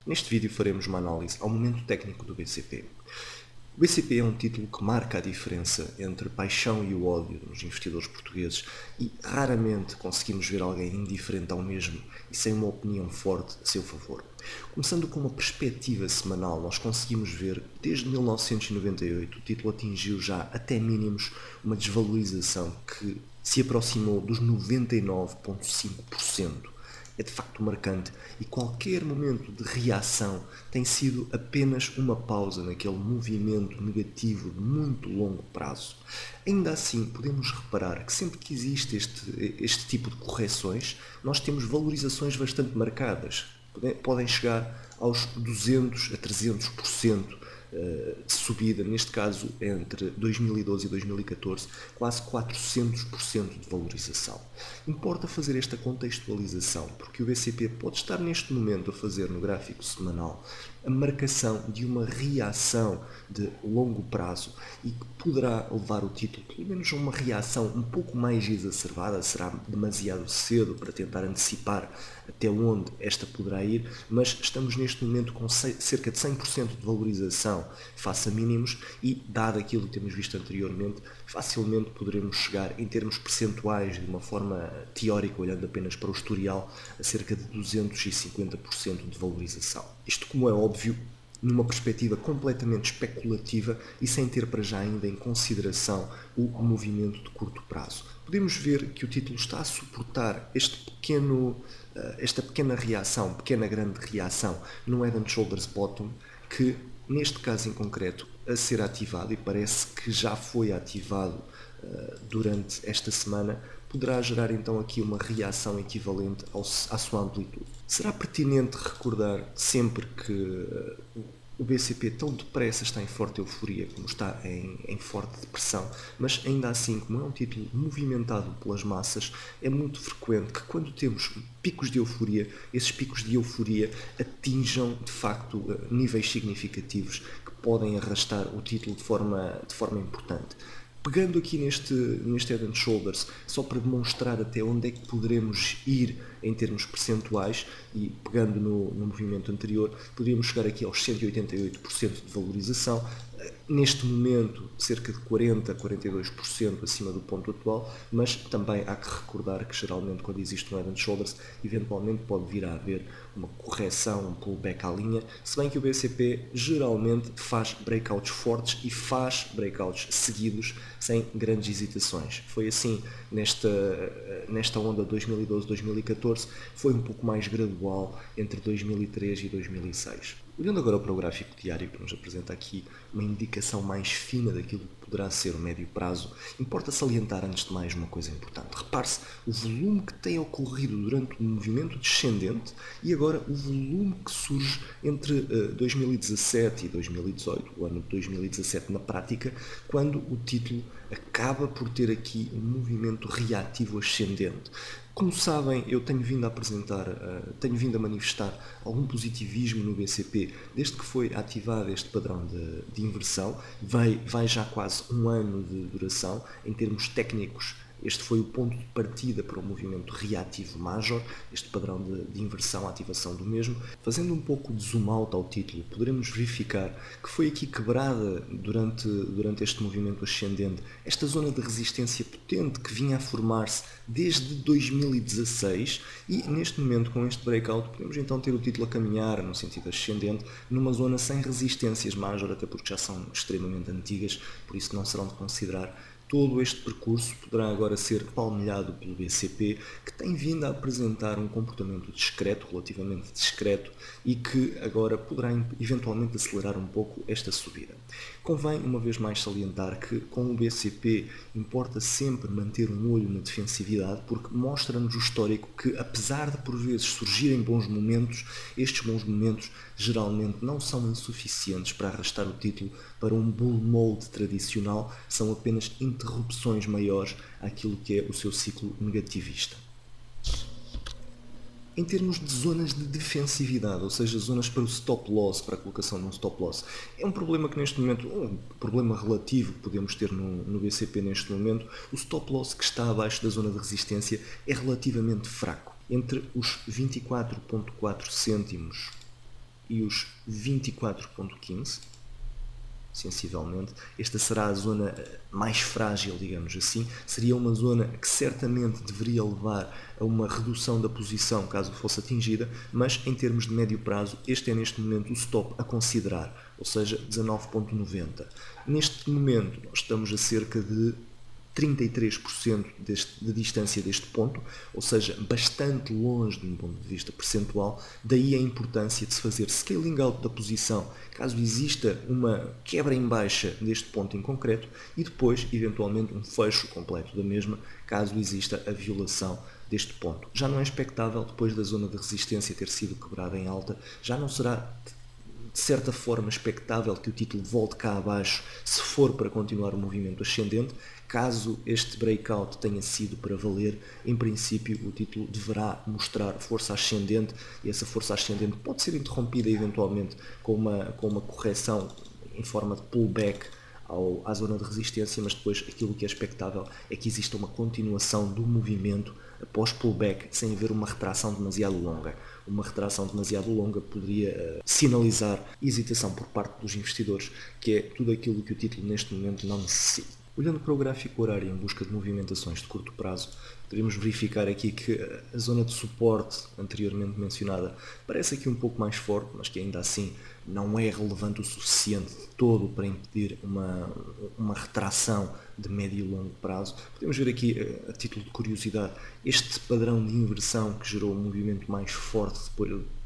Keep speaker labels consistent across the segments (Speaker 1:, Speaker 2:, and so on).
Speaker 1: Neste vídeo faremos uma análise ao momento técnico do BCP. O BCP é um título que marca a diferença entre a paixão e o ódio dos investidores portugueses e raramente conseguimos ver alguém indiferente ao mesmo e sem uma opinião forte a seu favor. Começando com uma perspectiva semanal, nós conseguimos ver que desde 1998 o título atingiu já até mínimos uma desvalorização que se aproximou dos 99,5%. É de facto marcante e qualquer momento de reação tem sido apenas uma pausa naquele movimento negativo de muito longo prazo. Ainda assim, podemos reparar que sempre que existe este tipo de correções, nós temos valorizações bastante marcadas. Podem chegar aos 200 a 300% de subida, neste caso entre 2012 e 2014, quase 400% de valorização. Importa fazer esta contextualização, porque o BCP pode estar neste momento a fazer no gráfico semanal a marcação de uma reação de longo prazo e que poderá levar o título pelo menos a uma reação um pouco mais exacerbada. Será demasiado cedo para tentar antecipar até onde esta poderá ir, mas estamos neste momento com cerca de 100% de valorização face a mínimos e, dado aquilo que temos visto anteriormente, facilmente poderemos chegar em termos percentuais, de uma forma teórica, olhando apenas para o historial, a cerca de 250% de valorização. Isto, como é óbvio, numa perspectiva completamente especulativa e sem ter para já ainda em consideração o movimento de curto prazo. Podemos ver que o título está a suportar esta pequena reação, pequena grande reação no Head and Shoulders Bottom, que neste caso em concreto a ser ativado, e parece que já foi ativado durante esta semana, poderá gerar então aqui uma reação equivalente à sua amplitude. Será pertinente recordar sempre que o BCP tão depressa está em forte euforia como está em forte depressão, mas ainda assim, como é um título movimentado pelas massas, é muito frequente que quando temos picos de euforia, esses picos de euforia atinjam de facto níveis significativos que podem arrastar o título de forma importante. Pegando aqui neste Head and Shoulders, só para demonstrar até onde é que poderemos ir em termos percentuais, e pegando no movimento anterior, poderíamos chegar aqui aos 188% de valorização. Neste momento, cerca de 40% a 42% acima do ponto atual, mas também há que recordar que geralmente quando existe um Head and Shoulders, eventualmente pode vir a haver uma correção, um pullback à linha, se bem que o BCP geralmente faz breakouts fortes e faz breakouts seguidos sem grandes hesitações. Foi assim nesta onda 2012-2014, foi um pouco mais gradual entre 2003 e 2006. Olhando agora para o gráfico diário, que nos apresenta aqui uma indicação mais fina daquilo que poderá ser o médio prazo, importa salientar antes de mais uma coisa importante. Repare-se o volume que tem ocorrido durante o movimento descendente e agora o volume que surge entre 2017 e 2018, o ano de 2017 na prática, quando o título acaba por ter aqui um movimento reativo ascendente. Como sabem, eu tenho vindo a manifestar algum positivismo no BCP desde que foi ativado este padrão de inversão. Vai já quase um ano de duração. Em termos técnicos, este foi o ponto de partida para o movimento reativo major, este padrão de inversão, a ativação do mesmo. Fazendo um pouco de zoom out ao título, poderemos verificar que foi aqui quebrada durante este movimento ascendente esta zona de resistência potente que vinha a formar-se desde 2016 e neste momento, com este breakout, podemos então ter o título a caminhar no sentido ascendente numa zona sem resistências major, até porque já são extremamente antigas, por isso não serão de considerar. Todo este percurso poderá agora ser palmilhado pelo BCP, que tem vindo a apresentar um comportamento discreto, relativamente discreto, e que agora poderá eventualmente acelerar um pouco esta subida. Convém, uma vez mais, salientar que com o BCP importa sempre manter um olho na defensividade, porque mostra-nos o histórico que, apesar de por vezes surgirem bons momentos, estes bons momentos geralmente não são insuficientes para arrastar o título para um bull mode tradicional, são apenas interrupções maiores àquilo que é o seu ciclo negativista. Em termos de zonas de defensividade, ou seja, zonas para o stop loss, para a colocação de um stop loss, é um problema que neste momento, um problema relativo que podemos ter no BCP neste momento. O stop loss que está abaixo da zona de resistência é relativamente fraco, entre os 24,4 cêntimos e os 24,15, sensivelmente. Esta será a zona mais frágil, digamos assim. Seria uma zona que certamente deveria levar a uma redução da posição caso fosse atingida, mas em termos de médio prazo, este é neste momento o stop a considerar, ou seja, 19,90. Neste momento, nós estamos a cerca de 33% de distância deste ponto, ou seja, bastante longe de um ponto de vista percentual, daí a importância de se fazer scaling out da posição, caso exista uma quebra em baixa deste ponto em concreto, e depois, eventualmente, um fecho completo da mesma, caso exista a violação deste ponto. Já não é expectável, depois da zona de resistência ter sido quebrada em alta, já não será de certa forma expectável que o título volte cá abaixo se for para continuar o movimento ascendente. Caso este breakout tenha sido para valer, em princípio o título deverá mostrar força ascendente, e essa força ascendente pode ser interrompida eventualmente com uma correção em forma de pullback à zona de resistência, mas depois aquilo que é expectável é que exista uma continuação do movimento após pullback, sem haver uma retração demasiado longa. Uma retração demasiado longa poderia sinalizar hesitação por parte dos investidores, que é tudo aquilo que o título neste momento não necessita. Olhando para o gráfico horário em busca de movimentações de curto prazo, podemos verificar aqui que a zona de suporte anteriormente mencionada parece aqui um pouco mais forte, mas que ainda assim não é relevante o suficiente de todo para impedir uma retração de médio e longo prazo. Podemos ver aqui, a título de curiosidade, este padrão de inversão que gerou um movimento mais forte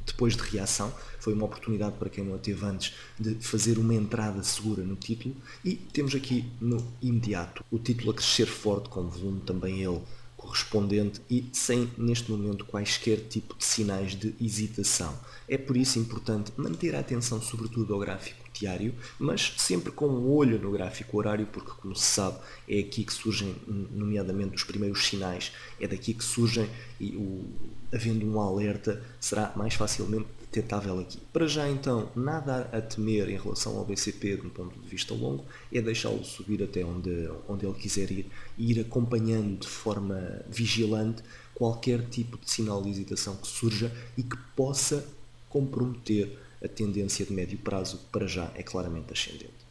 Speaker 1: depois de reação. Foi uma oportunidade para quem não a teve antes de fazer uma entrada segura no título, e temos aqui no imediato o título a crescer forte, com volume também ele correspondente e sem neste momento quaisquer tipo de sinais de hesitação. É por isso importante manter a atenção sobretudo ao gráfico diário, mas sempre com um olho no gráfico horário, porque, como se sabe, é aqui que surgem nomeadamente os primeiros sinais, é daqui que surgem, e havendo um alerta será mais facilmente detetável aqui. Para já então, nada a temer em relação ao BCP de um ponto de vista longo, é deixá-lo subir até onde ele quiser ir, e ir acompanhando de forma vigilante qualquer tipo de sinal de hesitação que surja e que possa comprometer a tendência de médio prazo, que para já é claramente ascendente.